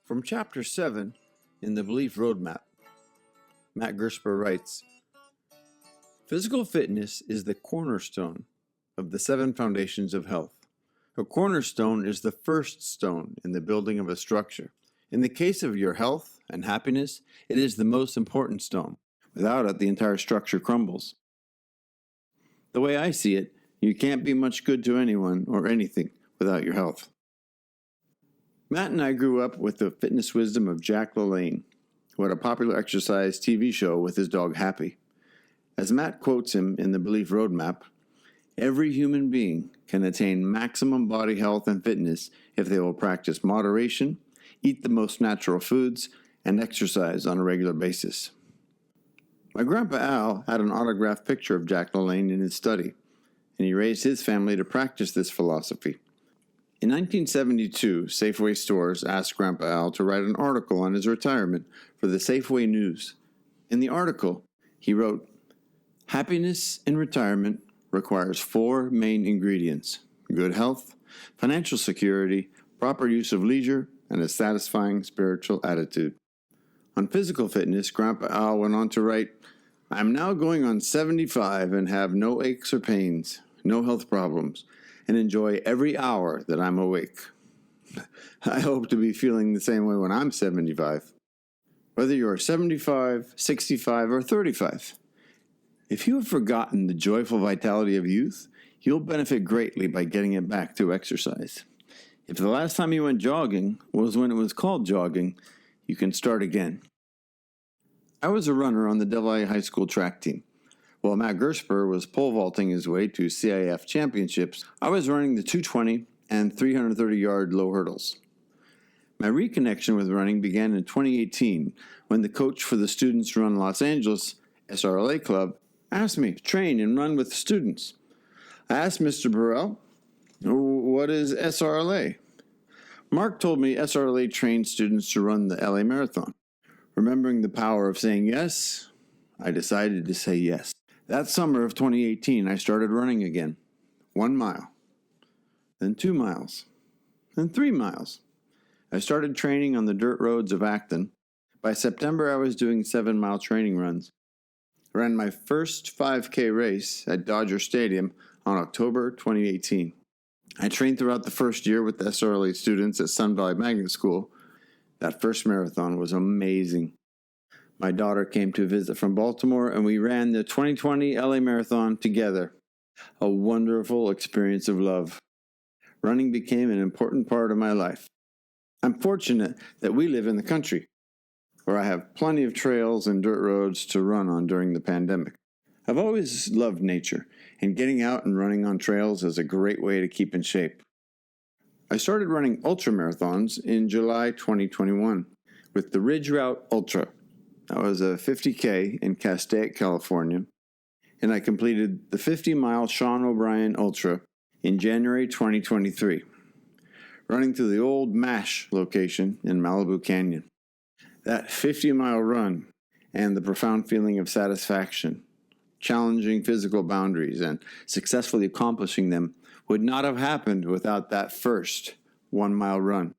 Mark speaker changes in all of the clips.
Speaker 1: From Chapter 7 in the Belief Roadmap, Matt Gersper writes, "Physical fitness is the cornerstone of the 7 foundations of health. A cornerstone is the first stone in the building of a structure. In the case of your health and happiness, it is the most important stone. Without it, the entire structure crumbles. The way I see it, you can't be much good to anyone or anything without your health." Matt and I grew up with the fitness wisdom of Jack LaLanne, who had a popular exercise TV show with his dog Happy. As Matt quotes him in the Belief Roadmap, "Every human being can attain maximum body health and fitness if they will practice moderation, eat the most natural foods, and exercise on a regular basis." My grandpa Al had an autographed picture of Jack LaLanne in his study, and he raised his family to practice this philosophy. In 1972, Safeway stores asked Grandpa Al to write an article on his retirement for the Safeway News. In the article, he wrote, "Happiness in retirement requires 4 main ingredients: good health, financial security, proper use of leisure, and a satisfying spiritual attitude." On physical fitness, Grandpa Al went on to write, "I'm now going on 75 and have no aches or pains, no health problems, and enjoy every hour that I'm awake." I hope to be feeling the same way when I'm 75. Whether you're 75, 65, or 35, if you have forgotten the joyful vitality of youth, you'll benefit greatly by getting it back through exercise. If the last time you went jogging was when it was called jogging, you can start again. I was a runner on the Delhi High School track team. While Matt Gersper was pole vaulting his way to CIF championships, I was running the 220 and 330-yard low hurdles. My reconnection with running began in 2018 when the coach for the Students Run Los Angeles SRLA club asked me to train and run with students. I asked Mr. Burrell, "What is SRLA?" Mark told me SRLA trained students to run the LA Marathon. Remembering the power of saying yes, I decided to say yes. That summer of 2018, I started running again. 1 mile, then 2 miles, then 3 miles. I started training on the dirt roads of Acton. By September, I was doing 7-mile training runs. I ran my first 5K race at Dodger Stadium on October 2018. I trained throughout the first year with the SRLA students at Sun Valley Magnet School. That first marathon was amazing. My daughter came to visit from Baltimore, and we ran the 2020 LA Marathon together. A wonderful experience of love. Running became an important part of my life. I'm fortunate that we live in the country, where I have plenty of trails and dirt roads to run on during the pandemic. I've always loved nature, and getting out and running on trails is a great way to keep in shape. I started running ultramarathons in July 2021 with the Ridge Route Ultra. That was a 50K in Castaic, California, and I completed the 50-mile Sean O'Brien Ultra in January 2023, running through the old MASH location in Malibu Canyon. That 50-mile run and the profound feeling of satisfaction, challenging physical boundaries, and successfully accomplishing them would not have happened without that first 1-mile run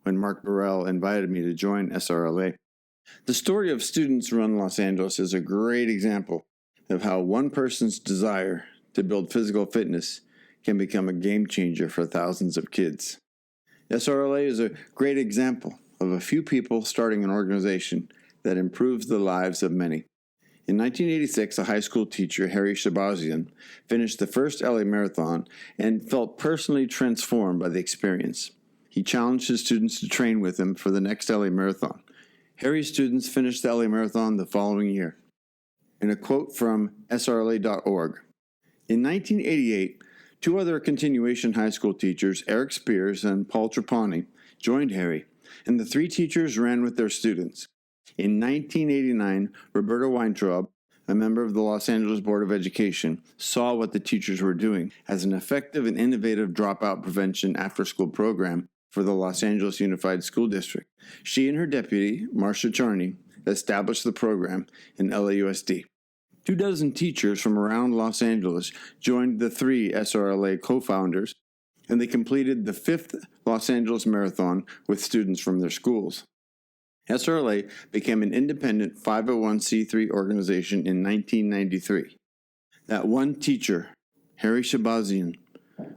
Speaker 1: when Mark Burrell invited me to join SRLA. The story of Students Run Los Angeles is a great example of how one person's desire to build physical fitness can become a game changer for thousands of kids. SRLA is a great example of a few people starting an organization that improves the lives of many. In 1986, a high school teacher, Harry Shabazian, finished the first LA Marathon and felt personally transformed by the experience. He challenged his students to train with him for the next LA Marathon. Harry's students finished the LA Marathon the following year. In a quote from SRLA.org, in 1988, 2 other continuation high school teachers, Eric Spears and Paul Trapani, joined Harry, and the 3 teachers ran with their students. In 1989, Roberta Weintraub, a member of the Los Angeles Board of Education, saw what the teachers were doing as an effective and innovative dropout prevention after-school program for the Los Angeles Unified School District. She and her deputy, Marcia Charney, established the program in LAUSD. 24 teachers from around Los Angeles joined the 3 SRLA co-founders and they completed the 5th Los Angeles Marathon with students from their schools. SRLA became an independent 501c3 organization in 1993. That one teacher, Harry Shabazian,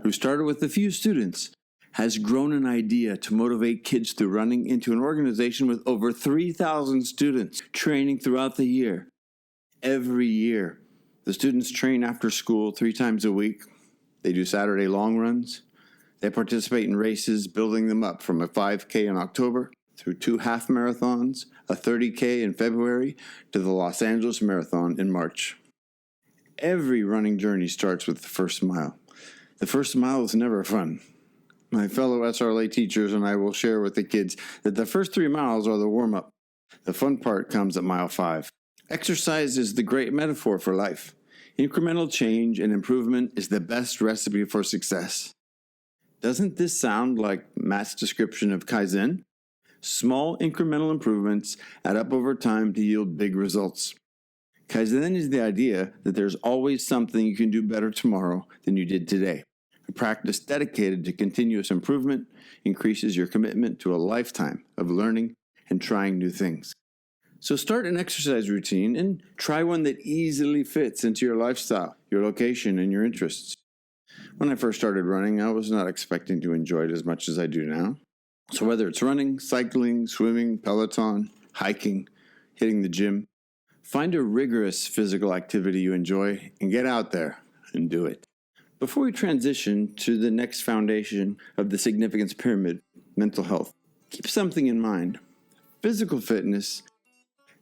Speaker 1: who started with a few students, has grown an idea to motivate kids through running into an organization with over 3,000 students training throughout the year. Every year, the students train after school 3 times a week. They do Saturday long runs. They participate in races, building them up from a 5K in October through 2 half marathons, a 30K in February, to the Los Angeles Marathon in March. Every running journey starts with the first mile. The first mile is never fun. My fellow SRLA teachers and I will share with the kids that the first 3 miles are the warm-up. The fun part comes at mile 5. Exercise is the great metaphor for life. Incremental change and improvement is the best recipe for success. Doesn't this sound like Matt's description of Kaizen? Small incremental improvements add up over time to yield big results. Kaizen is the idea that there's always something you can do better tomorrow than you did today. A practice dedicated to continuous improvement increases your commitment to a lifetime of learning and trying new things. So start an exercise routine and try one that easily fits into your lifestyle, your location, and your interests. When I first started running, I was not expecting to enjoy it as much as I do now. So whether it's running, cycling, swimming, Peloton, hiking, hitting the gym, find a rigorous physical activity you enjoy and get out there and do it. Before we transition to the next foundation of the significance pyramid, mental health, keep something in mind. Physical fitness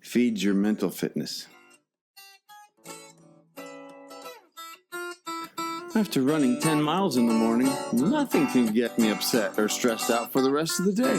Speaker 1: feeds your mental fitness. After running 10 miles in the morning, nothing can get me upset or stressed out for the rest of the day.